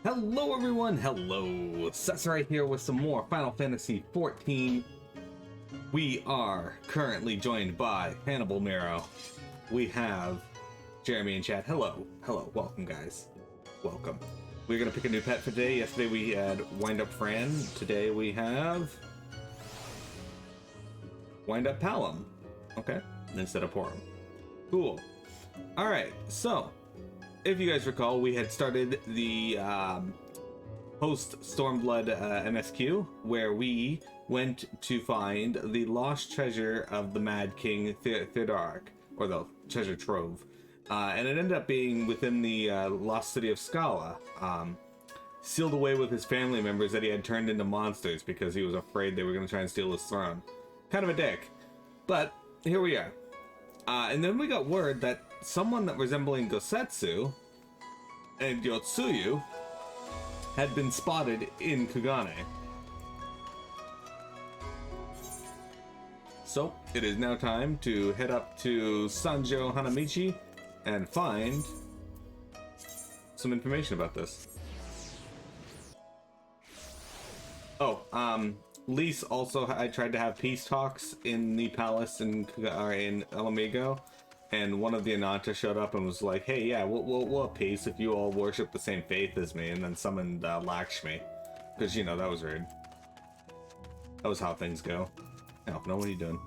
Hello everyone, hello! Sasarai here with some more Final Fantasy XIV. We are currently joined by Hannibal Miro. We have Jeremy in chat. Hello, welcome guys. Welcome. We're gonna pick a new pet for today. Yesterday we had Wind Up Fran. Today we have Wind Up Palom. Okay, instead of Porum. Cool. Alright, so if you guys recall, we had started the post Stormblood MSQ, where we went to find the lost treasure of the Mad King Theodoric, or the treasure trove. And it ended up being within the lost city of Scala, sealed away with his family members that he had turned into monsters because he was afraid they were going to try and steal his throne. Kind of a dick. But here we are. And then we got word that someone that resembling Gosetsu and Yotsuyu had been spotted in Kugane. So it is now time to head up to Sanjo Hanamichi and find some information about this. Oh, Lise also, I tried to have peace talks in the palace in Alamigo, and one of the Ananta showed up and was like, hey, yeah, we'll have peace if you all worship the same faith as me, and then summoned Lakshmi, because, you know, that was rude. That was how things go. Oh, no, what are you doing?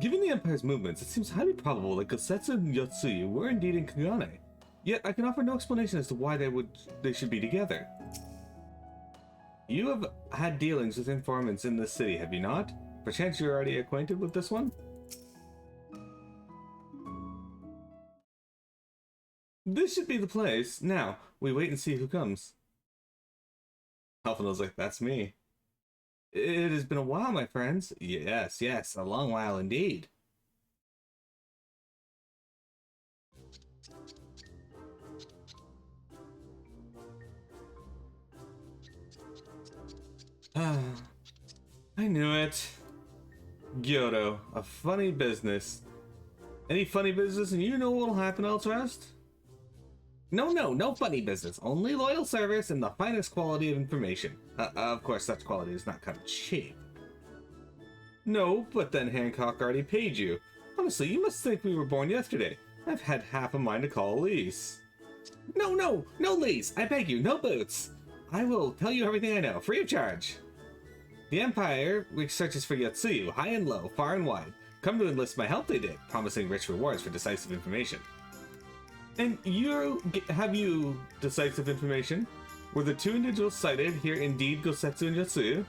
Given the Empire's movements, it seems highly probable that Gosetsu and Yotsuyu were indeed in Kugane. Yet, I can offer no explanation as to why they should be together. You have had dealings with informants in this city, have you not? Perchance you're already acquainted with this one? This should be the place. Now, we wait and see who comes. Alphina's like, that's me. It has been a while, my friends. Yes, a long while indeed. I knew it. Gyoto, a funny business. Any funny business and you know what'll happen, Eltrust? No funny business. Only loyal service and the finest quality of information. Of course, such quality is not kind of cheap. No, but then Hancock already paid you. Honestly, you must think we were born yesterday. I've had half a mind to call Elise. No, Elise! I beg you, no boots! I will tell you everything I know, free of charge. The Empire searches for Yotsuyu, high and low, far and wide. Come to enlist my help they did, promising rich rewards for decisive information. And have you decisive information? Were the two individuals cited here indeed Gosetsu and Yotsuyu?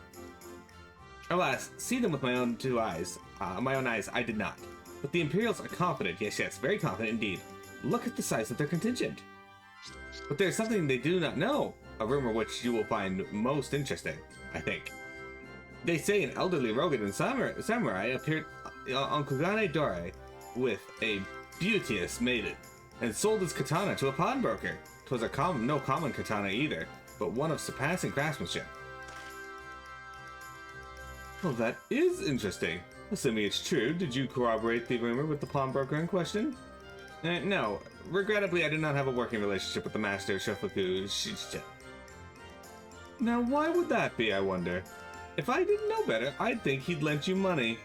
Alas, see them with my own eyes, I did not. But the Imperials are confident, yes, very confident indeed. Look at the size of their contingent. But there's something they do not know, a rumor which you will find most interesting, I think. They say an elderly Rogan samurai appeared on Kugane Dore with a beauteous maiden, and sold his katana to a pawnbroker. 'Twas no common katana either, but one of surpassing craftsmanship. Well, that is interesting. Assuming it's true, did you corroborate the rumor with the pawnbroker in question? No. Regrettably, I do not have a working relationship with the master Shofuku Shichicha. Now, why would that be, I wonder? If I didn't know better, I'd think he'd lent you money.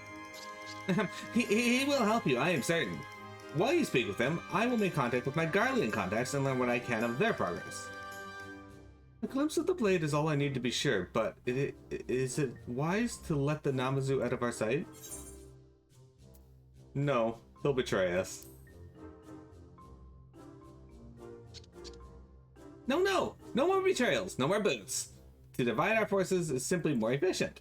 He will help you, I am certain. While you speak with them, I will make contact with my Garlean contacts and learn what I can of their progress. A glimpse of the blade is all I need to be sure, but is it wise to let the Namazu out of our sight? No, he'll betray us. No more betrayals, no more boots. To divide our forces is simply more efficient.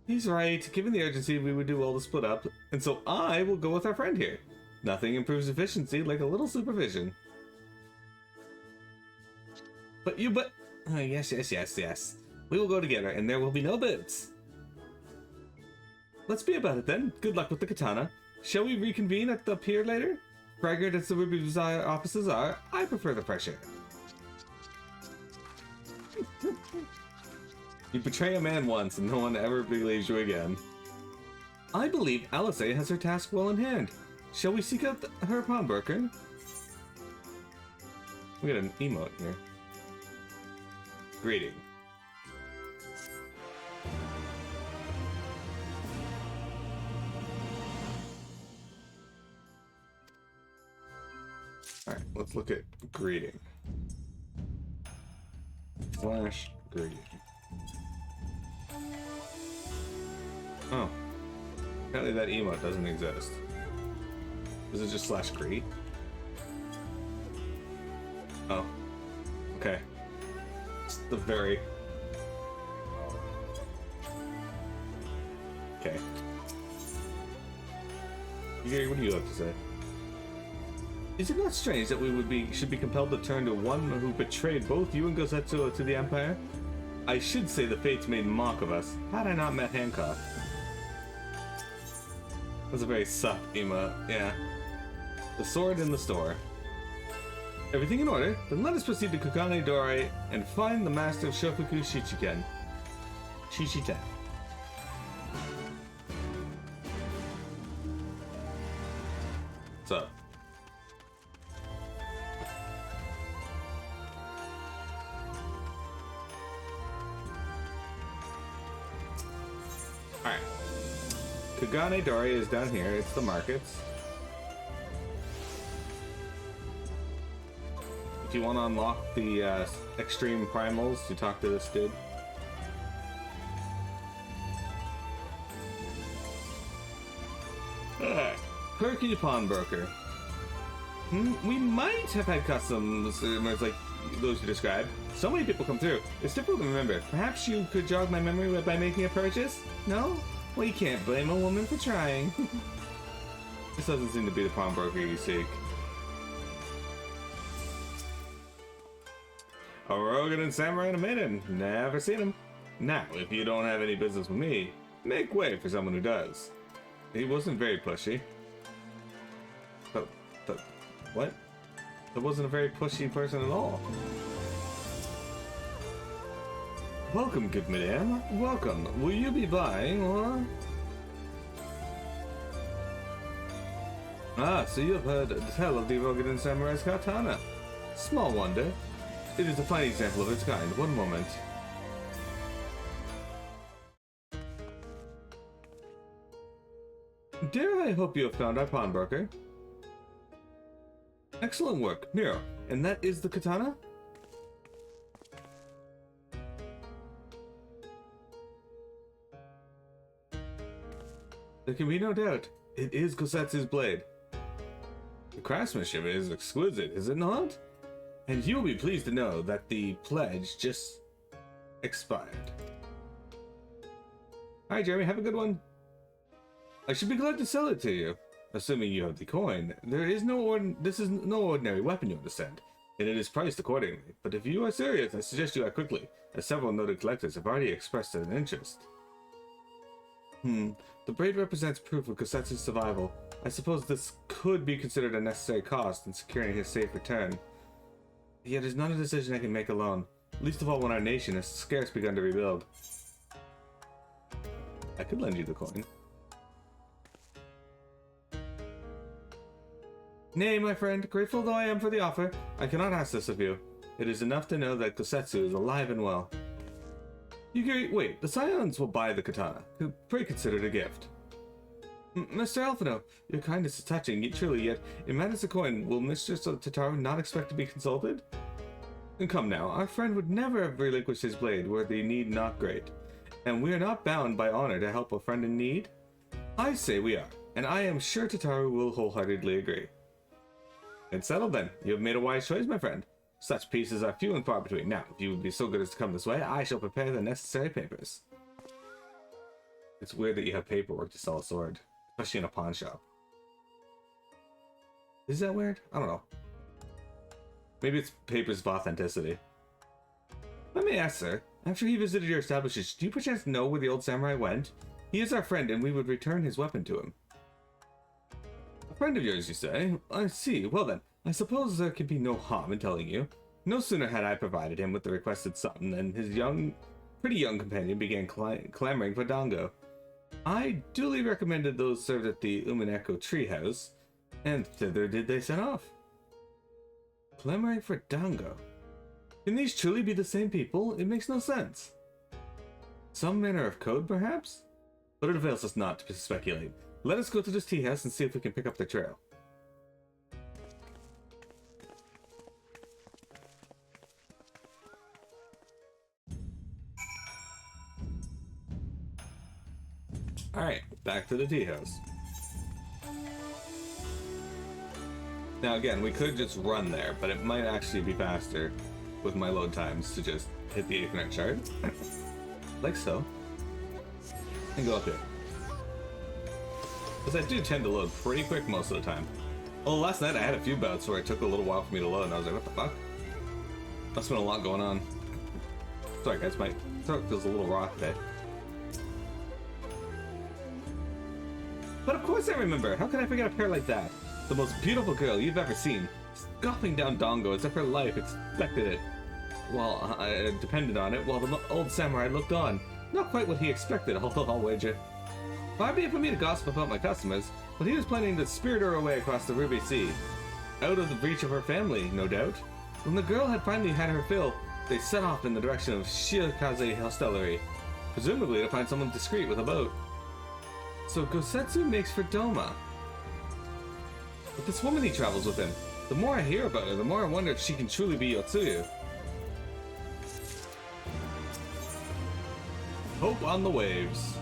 He's right. Given the urgency, we would do well to split up, and so I will go with our friend here. Nothing improves efficiency like a little supervision. Yes. We will go together, and there will be no boots. Let's be about it then. Good luck with the katana. Shall we reconvene at the pier later? Fragrant as the Ruby Bazaar offices are, I prefer the fresh air. You betray a man once, and no one ever believes you again. I believe Alice has her task well in hand. Shall we seek out her pawnbroker? We got an emote here. Greeting. Alright, let's look at greeting. Slash greeting. Oh. Apparently that emote doesn't exist. Is it just slash greet? Oh. Okay. It's the very... Okay. Gary, what do you have to say? Is it not strange that we should be compelled to turn to one who betrayed both you and Gosetsu to the Empire? I should say the fates made mock of us, had I not met Hancock. That's a very suck emote, yeah. The sword in the store. Everything in order? Then let us proceed to Kukane Dore and find the master of Shofuku Shichiken. Shichiten. What's up? Alright. Kugane Dore is down here. It's the markets. If you want to unlock the extreme primals, you talk to this dude. Perky Pawnbroker. We might have had customs like those you described. So many people come through. It's difficult to remember. Perhaps you could jog my memory by making a purchase? No? Well, you can't blame a woman for trying. This doesn't seem to be the pawnbroker you seek. A Rogan and Samurai and a maiden. Never seen him. Now, if you don't have any business with me, make way for someone who does. He wasn't very pushy. What? That wasn't a very pushy person at all. Welcome, good madam. Welcome. Will you be buying, or? Ah, so you've heard tell of the Rogan Samurai's katana. Small wonder. It is a fine example of its kind. One moment. Dare I hope you have found our pawnbroker? Excellent work, Miro. And that is the katana? There can be no doubt. It is Gosetsu's blade. The craftsmanship is exquisite, is it not? And you'll be pleased to know that the pledge just expired. Alright, Jeremy, have a good one. I should be glad to sell it to you, assuming you have the coin. This is no ordinary weapon, you understand, and it is priced accordingly. But if you are serious, I suggest you act quickly, as several noted collectors have already expressed an interest. The braid represents proof of Gosetsu's survival. I suppose this could be considered a necessary cost in securing his safe return. Yet it is not a decision I can make alone, least of all when our nation has scarce begun to rebuild. I could lend you the coin. Nay, my friend, grateful though I am for the offer, I cannot ask this of you. It is enough to know that Gosetsu is alive and well. Wait, the Scions will buy the katana. Pray consider it a gift. Mr. Alphino, your kindness is touching, yet in matters of coin, will Mistress Tataru not expect to be consulted? And come now, our friend would never have relinquished his blade were the need not great, and we are not bound by honor to help a friend in need? I say we are, and I am sure Tataru will wholeheartedly agree. It's settled then. You have made a wise choice, my friend. Such pieces are few and far between. Now, if you would be so good as to come this way, I shall prepare the necessary papers. It's weird that you have paperwork to sell a sword, especially in a pawn shop. Is that weird? I don't know. Maybe it's papers of authenticity. Let me ask, sir. After he visited your establishment, do you perchance know where the old samurai went? He is our friend, and we would return his weapon to him. A friend of yours, you say? I see. Well then, I suppose there can be no harm in telling you. No sooner had I provided him with the requested sum than his pretty young companion began clamoring for dango. I duly recommended those served at the Umineko treehouse, and thither did they set off. Clamoring for dango. Can these truly be the same people? It makes no sense. Some manner of code, perhaps? But it avails us not to speculate. Let us go to this tea house and see if we can pick up their trail. Alright, back to the tea house. Now again, we could just run there, but it might actually be faster with my load times to just hit the Ethernet shard. Like so. And go up here. Because I do tend to load pretty quick most of the time. Well, last night I had a few bouts where it took a little while for me to load, and I was like, what the fuck? Must've been a lot going on. Sorry guys, my throat feels a little raw today. But of course I remember! How can I forget a pair like that? The most beautiful girl you've ever seen. Scoffing down Dongo as if her life expected it. Well, I depended on it, while the old samurai looked on. Not quite what he expected, although I'll wager. Far be it for me to gossip about my customers, but he was planning to spirit her away across the Ruby Sea. Out of the reach of her family, no doubt. When the girl had finally had her fill, they set off in the direction of Shirakaze Hostelry, presumably to find someone discreet with a boat. So Gosetsu makes for Doma. But this woman he travels with him, the more I hear about her, the more I wonder if she can truly be Yotsuyu. Hope on the waves.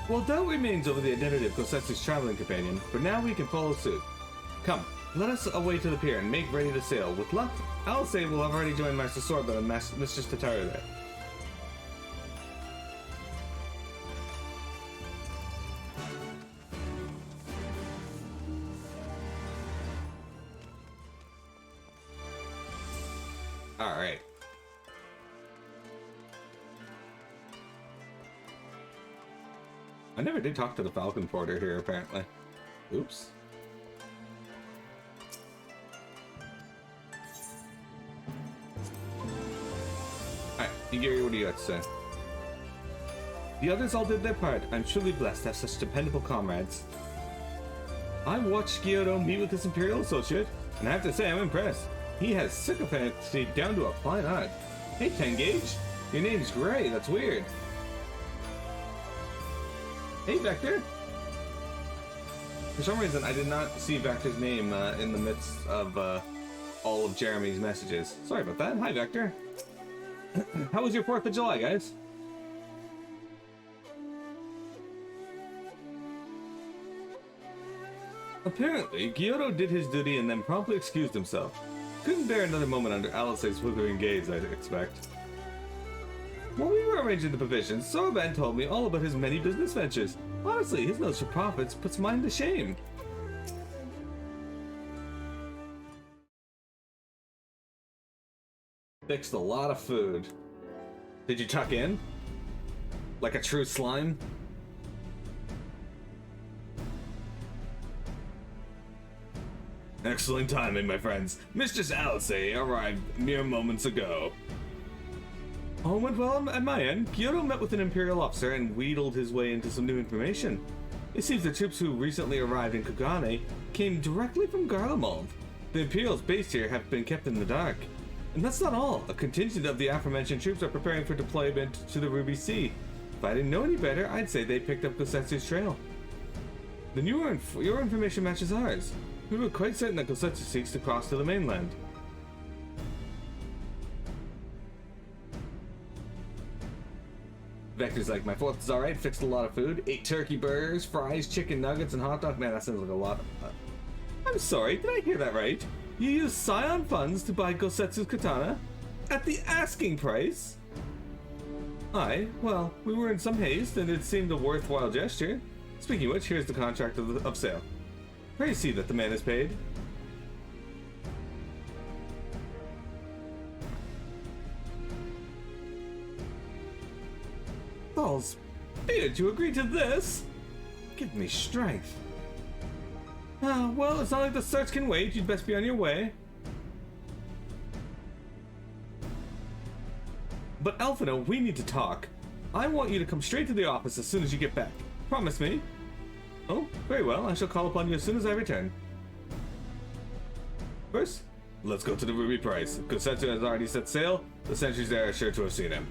Well, doubt remains over the identity of Gosetsu's traveling companion, but now we can follow suit. Come, let us away to the pier and make ready to sail. With luck, I'll say we'll have already joined Master Sorba and Mistress Tatara there. Alright. I never did talk to the Falcon Porter here, apparently. Oops. Alright, Igiri, what do you have to say? The others all did their part. I'm truly blessed to have such dependable comrades. I watched Kyoto meet with his Imperial associate, and I have to say I'm impressed. He has sycophancy down to a fine art. Hey, 10 Gauge. Your name's Gray. That's weird. Hey, Vector. For some reason, I did not see Vector's name in the midst of all of Jeremy's messages. Sorry about that. Hi, Vector. How was your 4th of July, guys? Apparently, Kyoto did his duty and then promptly excused himself. Couldn't bear another moment under Alice's withering gaze, I'd expect. While we were arranging the provisions, Sorban told me all about his many business ventures. Honestly, his nose for profits puts mine to shame. Fixed a lot of food. Did you tuck in? Like a true slime? Excellent timing, my friends. Mistress Alice arrived mere moments ago. All went well at my end. Kyoto met with an Imperial officer and wheedled his way into some new information. It seems the troops who recently arrived in Kogane came directly from Garlemald. The Imperials based here have been kept in the dark. And that's not all. A contingent of the aforementioned troops are preparing for deployment to the Ruby Sea. If I didn't know any better, I'd say they picked up Gosetsu's trail. Then your information matches ours. We were quite certain that Gosetsu seeks to cross to the mainland. Vector's like, my 4th is alright, fixed a lot of food, 8 turkey burgers, fries, chicken nuggets, and hot dog. Man, that sounds like a lot. I'm sorry, did I hear that right? You used Scion funds to buy Gosetsu's katana? At the asking price? Aye, well, we were in some haste, and it seemed a worthwhile gesture. Speaking of which, here's the contract of sale. Pray see that the man is paid. Balls, did you agree to this? Give me strength. Well, it's not like the search can wait. You'd best be on your way. But Alphino, we need to talk. I want you to come straight to the office as soon as you get back. Promise me. Oh, very well. I shall call upon you as soon as I return. First, let's go to the Ruby Price. Kosetsu has already set sail. The sentries there are sure to have seen him.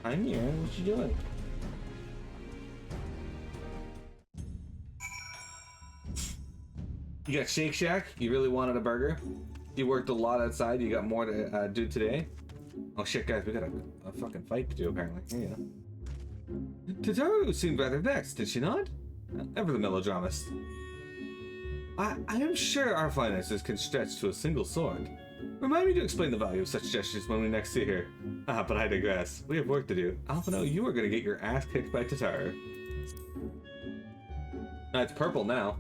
I'm here. What you doing? You got Shake Shack? You really wanted a burger? You worked a lot outside. You got more to do today? Oh shit, guys, we got a fucking fight to do apparently. Here you go. Tataru seemed rather vexed, did she not? Ever the melodramist. I am sure our finances can stretch to a single sword. Remind me to explain the value of such gestures when we next see her. But I digress. We have work to do. Alphino, you are going to get your ass kicked by Tataru. It's purple now.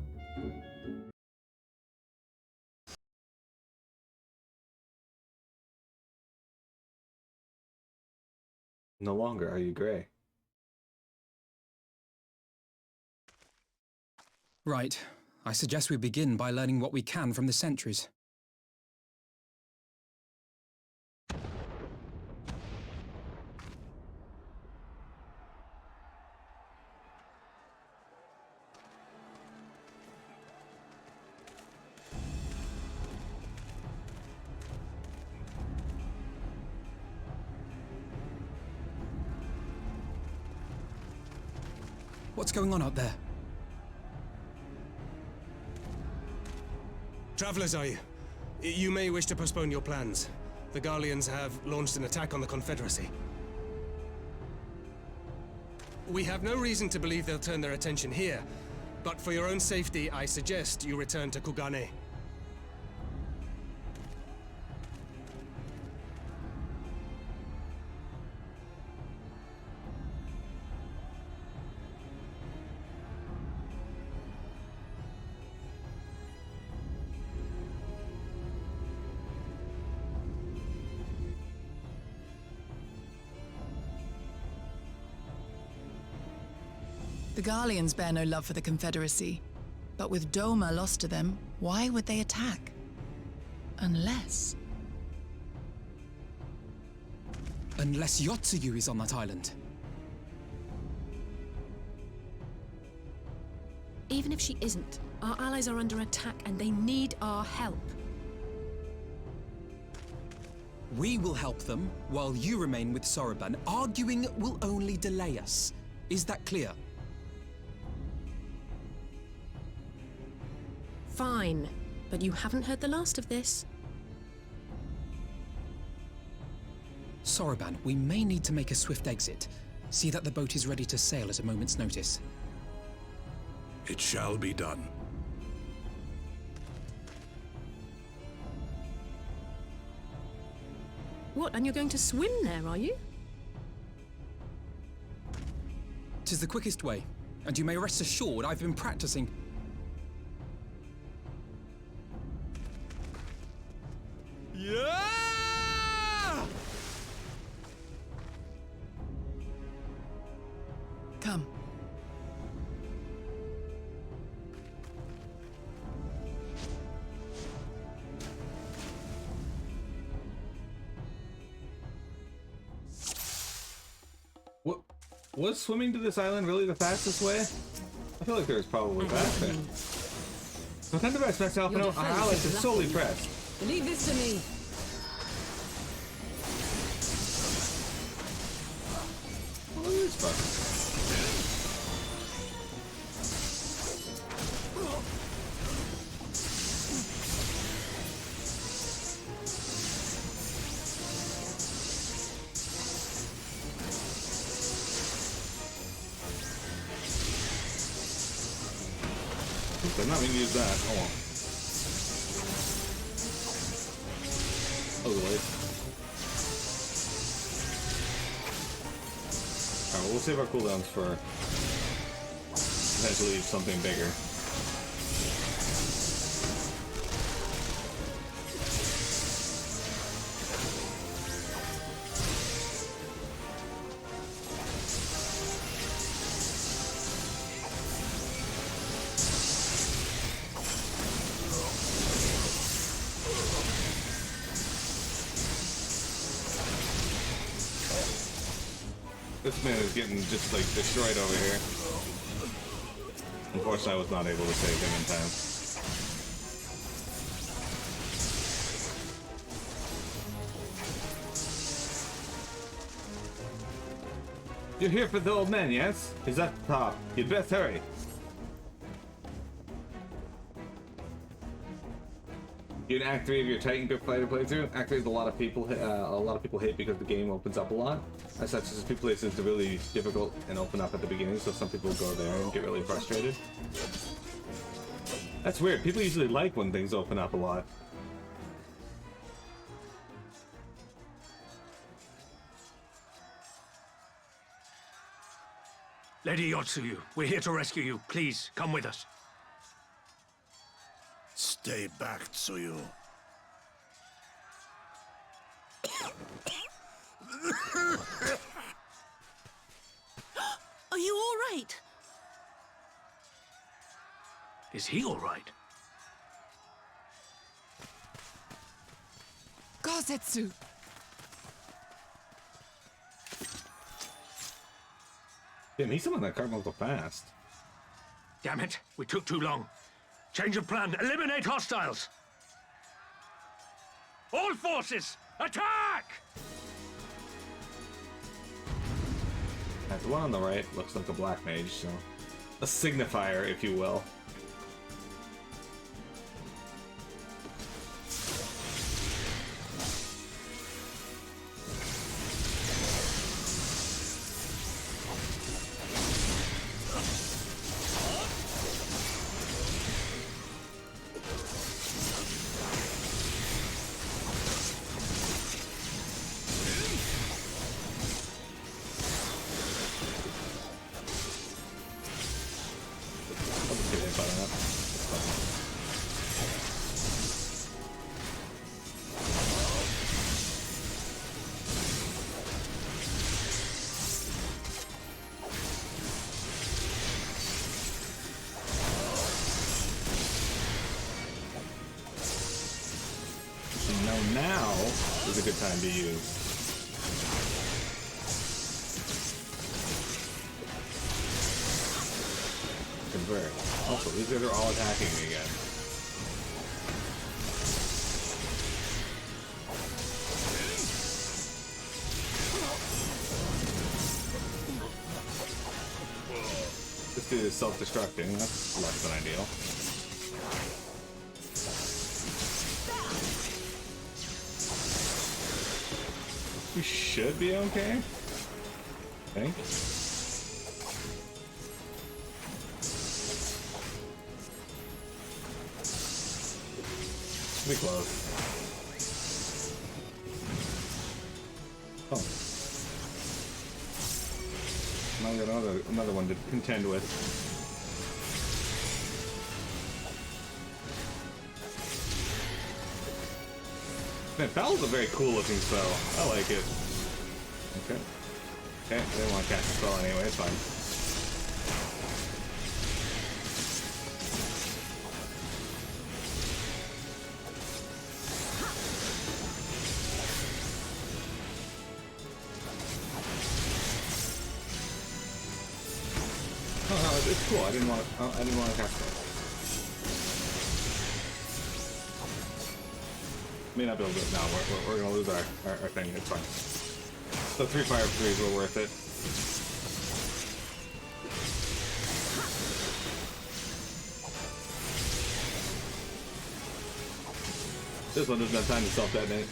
No longer are you gray. Right. I suggest we begin by learning what we can from the sentries. What's going on out there? Travelers, are you? You may wish to postpone your plans. The Garleans have launched an attack on the Confederacy. We have no reason to believe they'll turn their attention here, but for your own safety, I suggest you return to Kugane. The Garleans bear no love for the Confederacy, but with Doma lost to them, why would they attack? Unless Yotsuyu is on that island. Even if she isn't, our allies are under attack and they need our help. We will help them, while you remain with Soroban. Arguing will only delay us. Is that clear? Fine, but you haven't heard the last of this. Soroban, we may need to make a swift exit. See that the boat is ready to sail at a moment's notice. It shall be done. What, and you're going to swim there, are you? 'Tis the quickest way, and you may rest assured I've been practicing. Yeah! come. Was swimming to this island really the fastest way? I feel like there's probably faster. Pretend the best, myself, and our allies are solely pressed. Leave this to me. What is fuck? I'm not gonna use that. Hold on. Oh, wait. Alright, we'll save our cooldowns for potentially something bigger. This man is getting just like destroyed over here. Unfortunately, I was not able to save him in time. You're here for the old man, yes? He's at the top. You'd best hurry. You in Act 3 of your Titan Grip Fighter playthrough? Act 3 is a lot of people hate because the game opens up a lot. As such, as a few places are really difficult and open up at the beginning, so some people go there and get really frustrated. That's weird. People usually like when things open up a lot. Lady Yotsuyu, we're here to rescue you. Please, come with us. Stay back, Tsuyu. Are you all right? Is he all right? Gosetsu! Damn, he's someone that can't go fast. Damn it, we took too long. Change of plan. Eliminate hostiles. All forces, attack! The one on the right looks like a black mage, so a signifier, if you will. Now is a good time to use. Convert. Also, these guys are all attacking me again. This dude is self-destructing. That's less than ideal. You should be okay. I think. Pretty close. Oh. Now we got another one to contend with. Man, Foul's a very cool looking spell. I like it. Okay. Okay, I didn't want to cast the spell anyway, it's fine. Oh no, it's cool. I didn't want to cast it. May not be able to do it now. We're gonna lose our thing. It's fine. So 3 fire 3s were worth it. This one doesn't have time to self-detonate.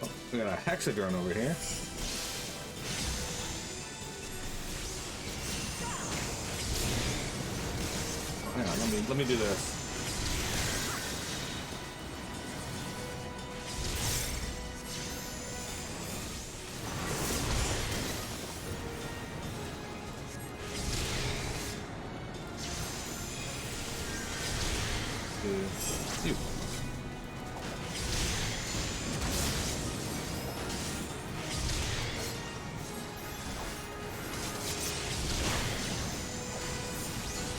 Oh, we got a hexadrone over here. Hang on, let me do this. You.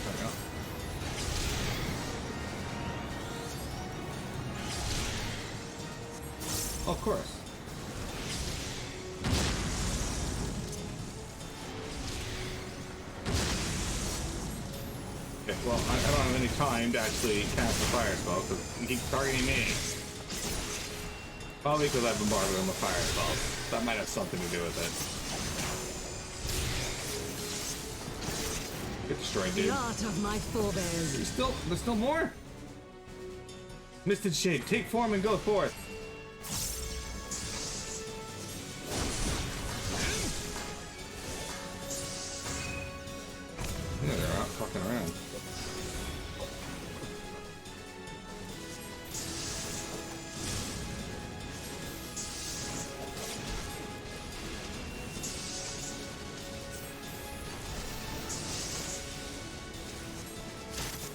There we go. Of course. Okay, well, I don't have any time to actually cast the fire spell because you keep targeting me. Probably because I bombarded him with fireballs. That might have something to do with it. Get destroyed, dude. The art of my forebears. There's still more? Misted shape, take form and go forth. Yeah, they're out fucking around.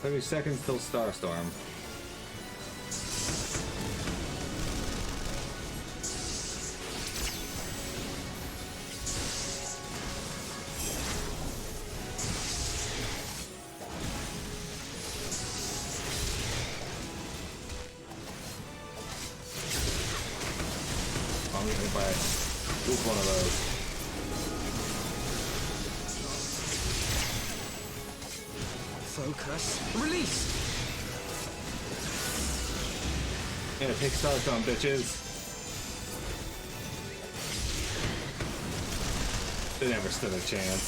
"30 seconds till Starstorm." I'm gonna buy one of those. Focus. Release! Yeah, take Starstorm, bitches. They never stood a chance.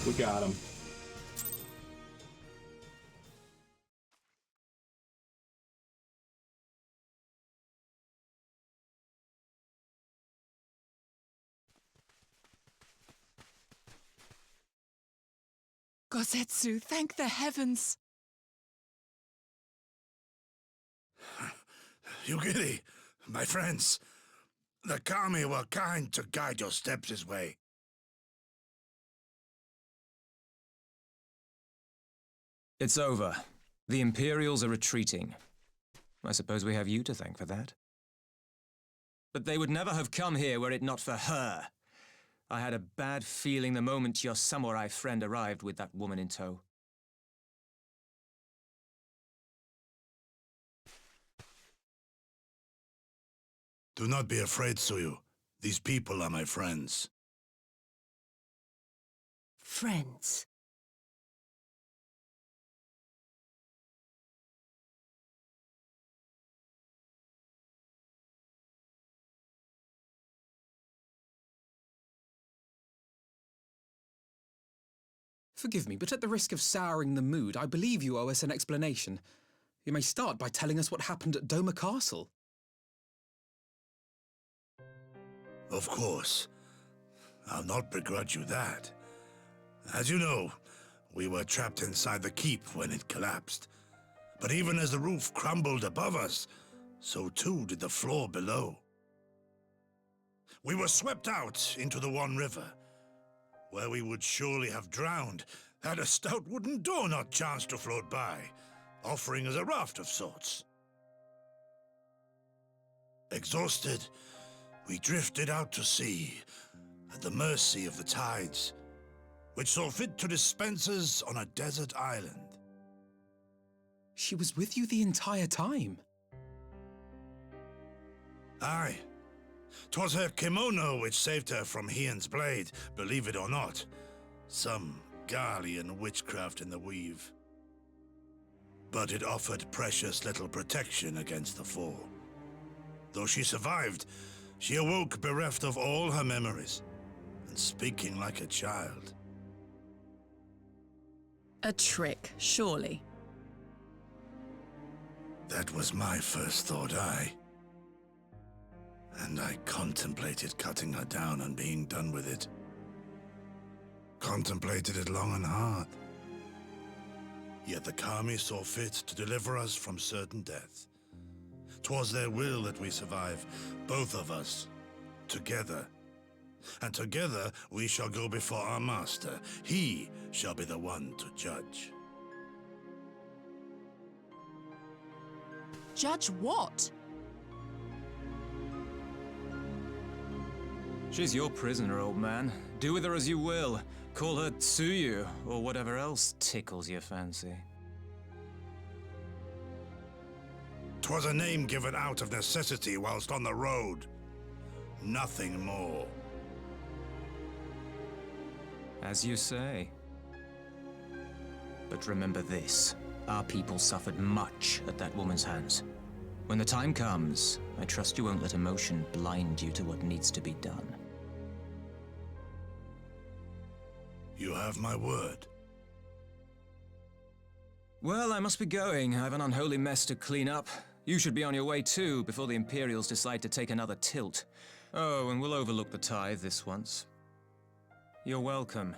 We got him. Gosetsu, thank the heavens. Yugiri, my friends, the kami were kind to guide your steps this way. It's over. The Imperials are retreating. I suppose we have you to thank for that. But they would never have come here were it not for her. I had a bad feeling the moment your samurai friend arrived with that woman in tow. Do not be afraid, Suyu. These people are my friends. Friends. Forgive me, but at the risk of souring the mood, I believe you owe us an explanation. You may start by telling us what happened at Doma Castle. Of course. I'll not begrudge you that. As you know, we were trapped inside the keep when it collapsed. But even as the roof crumbled above us, so too did the floor below. We were swept out into the One River, where we would surely have drowned had a stout wooden door not chanced to float by, offering us a raft of sorts. Exhausted, we drifted out to sea, at the mercy of the tides, which saw fit to dispense us on a desert island. She was with you the entire time. Aye. 'Twas her kimono which saved her from Hien's blade, believe it or not. Some Garlean witchcraft in the weave. But it offered precious little protection against the fall. Though she survived, she awoke bereft of all her memories, and speaking like a child. A trick, surely. That was my first thought, aye. And I contemplated cutting her down and being done with it. Contemplated it long and hard. Yet the kami saw fit to deliver us from certain death. 'Twas their will that we survive, both of us, together. And together we shall go before our master. He shall be the one to judge. Judge what? She's your prisoner, old man. Do with her as you will. Call her Tsuyu, or whatever else tickles your fancy. 'Twas a name given out of necessity whilst on the road. Nothing more. As you say. But remember this. Our people suffered much at that woman's hands. When the time comes, I trust you won't let emotion blind you to what needs to be done. You have my word. Well, I must be going. I have an unholy mess to clean up. You should be on your way too, before the Imperials decide to take another tilt. Oh, and we'll overlook the tithe this once. You're welcome.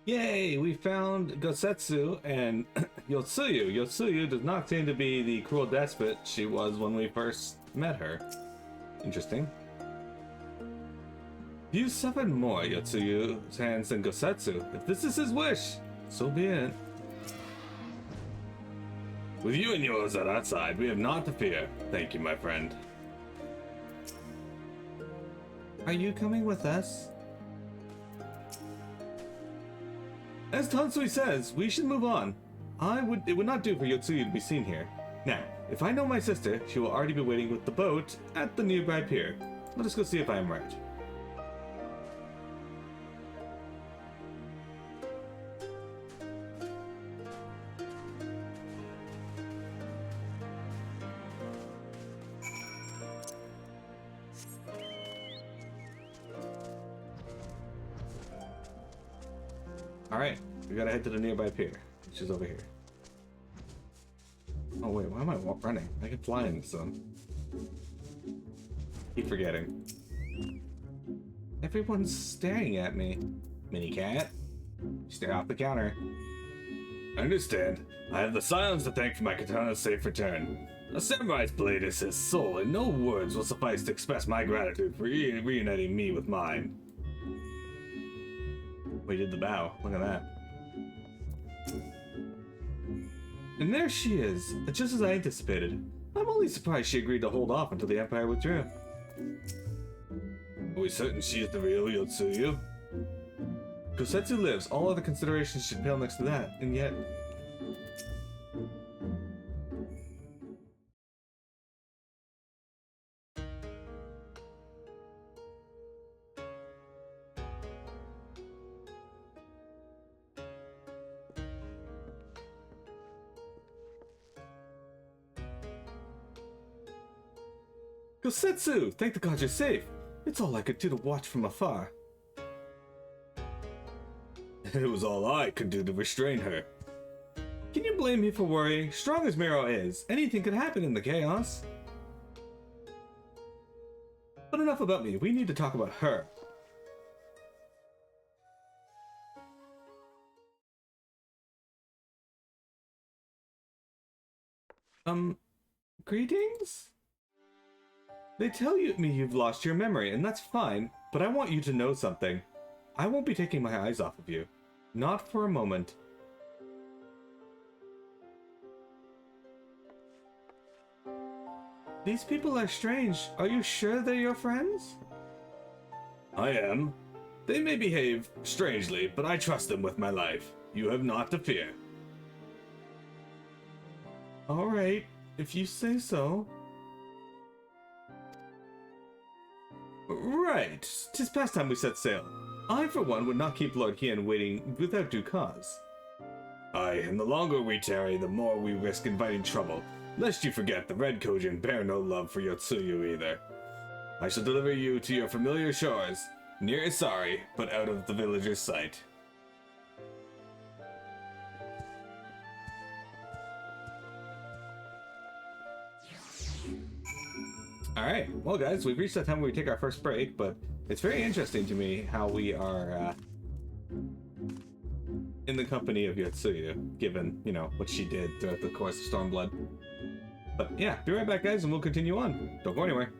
Yay! We found Gosetsu and Yotsuyu. Yotsuyu does not seem to be the cruel despot she was when we first met her. Interesting. You suffered more Yotsuyu's hands than Gosetsu. If this is his wish, so be it. With you and yours at our side, we have naught to fear. Thank you, my friend. Are you coming with us? As Tansui says, we should move on. It would not do for Yotsuyu to be seen here. Now, if I know my sister, she will already be waiting with the boat at the nearby pier. Let us go see if I am right. Alright, we gotta head to the nearby pier, which is over here. Oh wait, why am I running? I can fly in the sun. Keep forgetting. Everyone's staring at me. Mini cat, stay off the counter. I understand. I have the silence to thank for my katana's safe return. A samurai's blade is his soul, and no words will suffice to express my gratitude for reuniting me with mine. We did the bow. Look at that. And there she is, just as I anticipated. I'm only surprised she agreed to hold off until the Empire withdrew. Are we certain she is the real Yotsuyu? Gosetsu lives. All other considerations should pale next to that, and yet... Gosetsu! Thank the gods you're safe! It's all I could do to watch from afar. It was all I could do to restrain her. Can you blame me for worrying? Strong as Miro is, anything could happen in the chaos. But enough about me, we need to talk about her. Greetings? They tell me you've lost your memory, and that's fine, but I want you to know something. I won't be taking my eyes off of you. Not for a moment. These people are strange. Are you sure they're your friends? I am. They may behave strangely, but I trust them with my life. You have naught to fear. All right, if you say so. Right, 'tis past time we set sail. I, for one, would not keep Lord Hien waiting without due cause. Aye, and the longer we tarry, the more we risk inviting trouble. Lest you forget, the Red Kojin bear no love for Yotsuyu either. I shall deliver you to your familiar shores, near Isari, but out of the villagers' sight. Alright, well guys, we've reached that time where we take our first break, but it's very interesting to me how we are in the company of Yotsuyu, given, you know, what she did throughout the course of Stormblood. But yeah, be right back guys, and we'll continue on. Don't go anywhere.